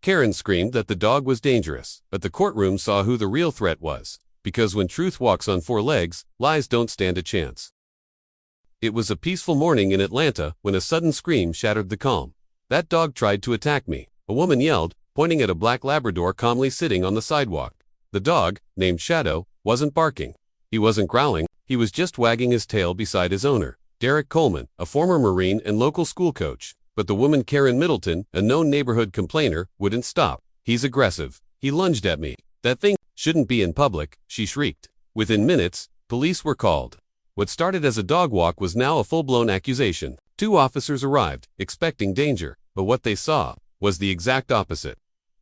Karen screamed that the dog was dangerous, but the courtroom saw who the real threat was, because when truth walks on four legs, lies don't stand a chance. It was a peaceful morning in Atlanta when a sudden scream shattered the calm. "That dog tried to attack me," a woman yelled, pointing at a black Labrador calmly sitting on the sidewalk. The dog, named Shadow, wasn't barking. He wasn't growling, he was just wagging his tail beside his owner, Derek Coleman, a former Marine and local school coach. But the woman Karen Middleton, a known neighborhood complainer, wouldn't stop. "He's aggressive. He lunged at me. That thing shouldn't be in public," she shrieked. Within minutes, police were called. What started as a dog walk was now a full-blown accusation. 2 officers arrived, expecting danger, but what they saw was the exact opposite.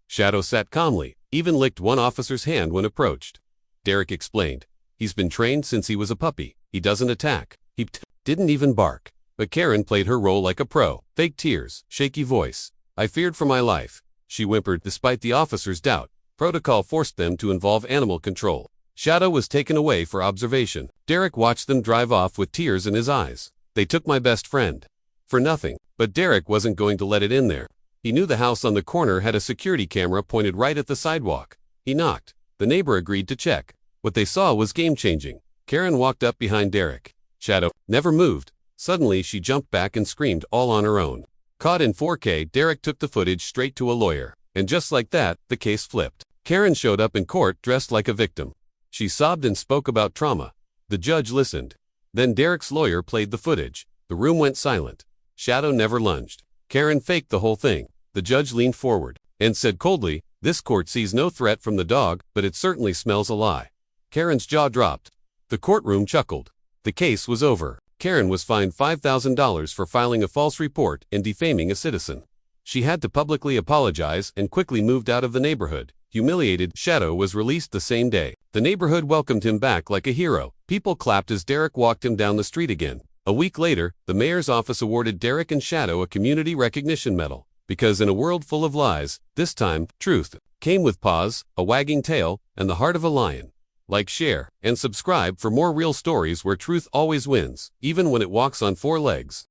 Shadow sat calmly, even licked one officer's hand when approached. Derek explained, "He's been trained since he was a puppy. He doesn't attack. He didn't even bark." But Karen played her role like a pro. Fake tears, shaky voice. "I feared for my life," she whimpered despite the officer's doubt. Protocol forced them to involve animal control. Shadow was taken away for observation. Derek watched them drive off with tears in his eyes. "They took my best friend. For nothing." But Derek wasn't going to let it in there. He knew the house on the corner had a security camera pointed right at the sidewalk. He knocked. The neighbor agreed to check. What they saw was game-changing. Karen walked up behind Derek. Shadow never moved. Suddenly she jumped back and screamed all on her own. Caught in 4K, Derek took the footage straight to a lawyer. And just like that, the case flipped. Karen showed up in court dressed like a victim. She sobbed and spoke about trauma. The judge listened. Then Derek's lawyer played the footage. The room went silent. Shadow never lunged. Karen faked the whole thing. The judge leaned forward and said coldly, "This court sees no threat from the dog, but it certainly smells a lie." Karen's jaw dropped. The courtroom chuckled. The case was over. Karen was fined $5,000 for filing a false report and defaming a citizen. She had to publicly apologize and quickly moved out of the neighborhood. Humiliated, Shadow was released the same day. The neighborhood welcomed him back like a hero. People clapped as Derek walked him down the street again. A week later, the mayor's office awarded Derek and Shadow a community recognition medal. Because in a world full of lies, this time, truth came with paws, a wagging tail, and the heart of a lion. Like, share, and subscribe for more real stories where truth always wins, even when it walks on 4 legs.